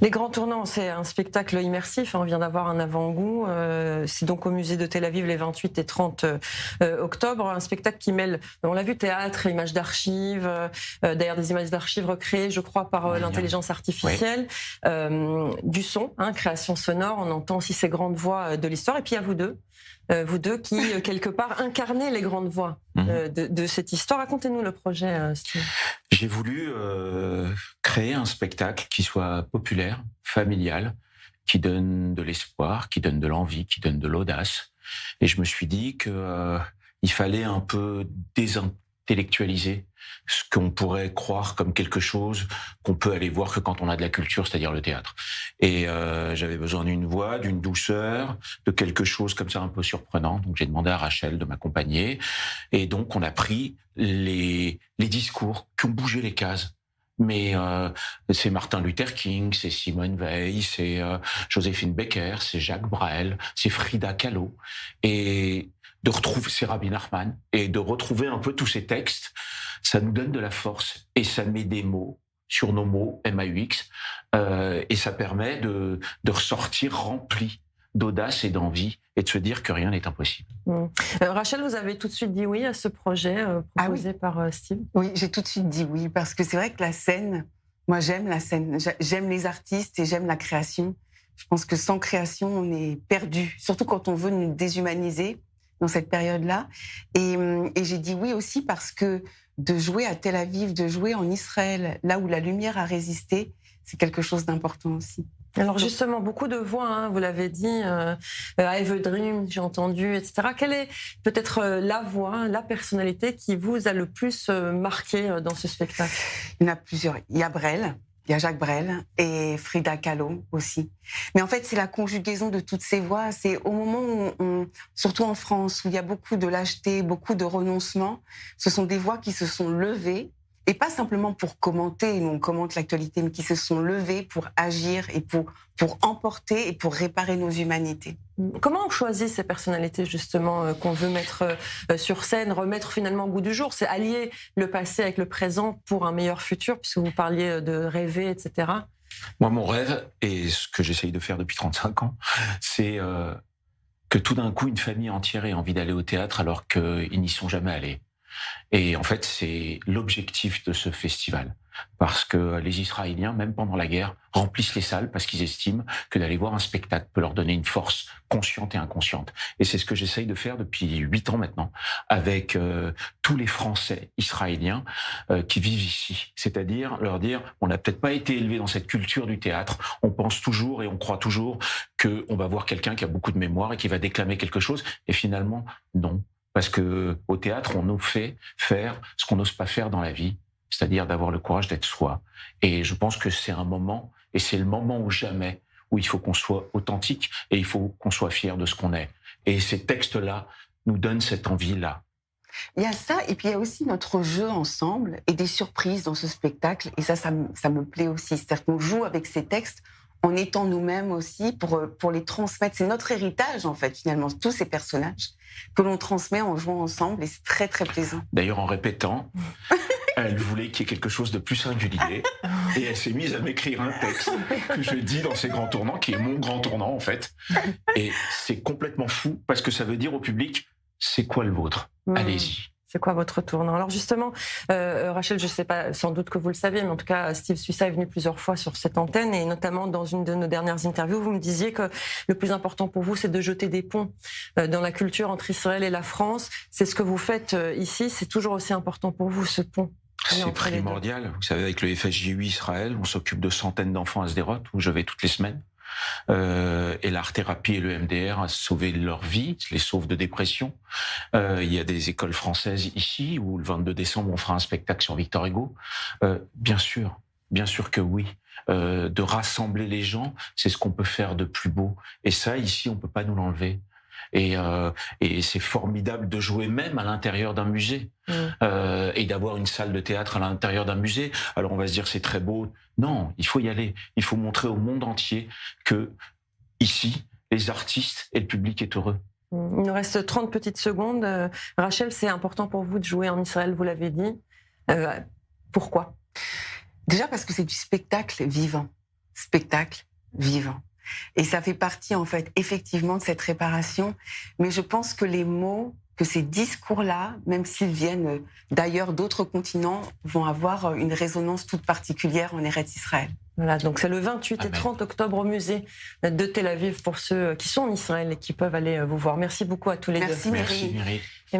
Les Grands Tournants, c'est un spectacle immersif, hein, on vient d'avoir un avant-goût. C'est donc au musée de Tel Aviv les 28 et 30 octobre. Un spectacle qui mêle, on l'a vu, théâtre et images d'archives, d'ailleurs des images d'archives recréées, je crois, par l'intelligence artificielle, du son, hein, création sonore, on entend aussi ces grandes voix de l'histoire. Et puis il y a vous deux qui, quelque part, incarnez les grandes voix de cette histoire. Racontez-nous le projet, Steve. J'ai voulu créer un spectacle qui soit populaire, familial, qui donne de l'espoir, qui donne de l'envie, qui donne de l'audace. Et je me suis dit que il fallait un peu désintellectualiser ce qu'on pourrait croire comme quelque chose qu'on peut aller voir que quand on a de la culture, c'est-à-dire le théâtre. Et j'avais besoin d'une voix, d'une douceur, de quelque chose comme ça un peu surprenant. Donc j'ai demandé à Rachel de m'accompagner. Et donc on a pris les discours qui ont bougé les cases. Mais c'est Martin Luther King, c'est Simone Veil, c'est Joséphine Baker, c'est Jacques Brel, c'est Frida Kahlo, et de retrouver, c'est Rabbi Nachman, et de retrouver un peu tous ces textes, ça nous donne de la force et ça met des mots sur nos mots MAUX, et ça permet de ressortir rempli d'audace et d'envie et de se dire que rien n'est impossible. Rachel, vous avez tout de suite dit oui à ce projet proposé par Steve? Oui, j'ai tout de suite dit oui, parce que c'est vrai que la scène, moi j'aime la scène, j'aime les artistes et j'aime la création. Je pense que sans création, on est perdu, surtout quand on veut nous déshumaniser dans cette période-là. Et j'ai dit oui aussi parce que de jouer à Tel Aviv, de jouer en Israël, là où la lumière a résisté, c'est quelque chose d'important aussi. Alors justement, beaucoup de voix, hein, vous l'avez dit, I Have a Dream, j'ai entendu, etc. Quelle est peut-être la voix, la personnalité qui vous a le plus marqué dans ce spectacle? Il y en a plusieurs. Il y a Brel, il y a Jacques Brel et Frida Kahlo aussi. Mais en fait, c'est la conjugaison de toutes ces voix. C'est au moment où, surtout en France, où il y a beaucoup de lâcheté, beaucoup de renoncement, ce sont des voix qui se sont levées. Et pas simplement pour commenter, nous on commente l'actualité, mais qui se sont levés pour agir et pour emporter et pour réparer nos humanités. Comment on choisit ces personnalités justement qu'on veut mettre sur scène, remettre finalement au goût du jour? C'est allier le passé avec le présent pour un meilleur futur, puisque vous parliez de rêver, etc. Moi, mon rêve, et ce que j'essaye de faire depuis 35 ans, c'est que tout d'un coup, une famille entière ait envie d'aller au théâtre alors qu'ils n'y sont jamais allés. Et en fait, c'est l'objectif de ce festival. Parce que les Israéliens, même pendant la guerre, remplissent les salles parce qu'ils estiment que d'aller voir un spectacle peut leur donner une force consciente et inconsciente. Et c'est ce que j'essaye de faire depuis 8 ans maintenant avec tous les Français israéliens qui vivent ici. C'est-à-dire leur dire, on n'a peut-être pas été élevé dans cette culture du théâtre, on pense toujours et on croit toujours qu'on va voir quelqu'un qui a beaucoup de mémoire et qui va déclamer quelque chose. Et finalement, non. Parce que au théâtre, on nous fait faire ce qu'on n'ose pas faire dans la vie, c'est-à-dire d'avoir le courage d'être soi. Et je pense que c'est un moment, et c'est le moment ou jamais, où il faut qu'on soit authentique et il faut qu'on soit fier de ce qu'on est. Et ces textes-là nous donnent cette envie-là. Il y a ça, et puis il y a aussi notre jeu ensemble et des surprises dans ce spectacle. Et ça me plaît aussi. C'est-à-dire qu'on joue avec ces textes en étant nous-mêmes aussi pour les transmettre. C'est notre héritage, en fait, finalement, tous ces personnages que l'on transmet en jouant ensemble, et c'est très, très plaisant. D'ailleurs, en répétant, elle voulait qu'il y ait quelque chose de plus singulier, et elle s'est mise à m'écrire un texte que je dis dans ces grands tournants, qui est mon grand tournant, en fait. Et c'est complètement fou, parce que ça veut dire au public, c'est quoi le vôtre? Allez-y. C'est quoi votre tournant? Alors justement, Rachel, je ne sais pas, sans doute que vous le savez, mais en tout cas, Steve Suissa est venu plusieurs fois sur cette antenne, et notamment dans une de nos dernières interviews, vous me disiez que le plus important pour vous, c'est de jeter des ponts dans la culture entre Israël et la France. C'est ce que vous faites ici, c'est toujours aussi important pour vous, ce pont? C'est primordial. Vous savez, avec le FSJU Israël, on s'occupe de centaines d'enfants à Sderot, où je vais toutes les semaines. Et l'art-thérapie et le MDR a sauvé leur vie, les sauve de dépression. Il y a des écoles françaises ici où le 22 décembre on fera un spectacle sur Victor Hugo. Bien sûr que oui. De rassembler les gens, c'est ce qu'on peut faire de plus beau. Et ça, ici, on peut pas nous l'enlever. Et c'est formidable de jouer même à l'intérieur d'un musée et d'avoir une salle de théâtre à l'intérieur d'un musée. Alors on va se dire c'est très beau. Non, il faut y aller. Il faut montrer au monde entier que ici, les artistes et le public est heureux. Il nous reste 30 petites secondes. Rachel, c'est important pour vous de jouer en Israël, vous l'avez dit. Pourquoi? Déjà parce que c'est du spectacle vivant. spectacle vivant. Et ça fait partie, en fait, effectivement, de cette réparation. Mais je pense que les mots, que ces discours-là, même s'ils viennent d'ailleurs d'autres continents, vont avoir une résonance toute particulière en Eretz Israël. Voilà, donc c'est le 28 Amen. et 30 octobre au musée de Tel Aviv pour ceux qui sont en Israël et qui peuvent aller vous voir. Merci beaucoup à tous les deux. Merci, Myri. Merci, Myri.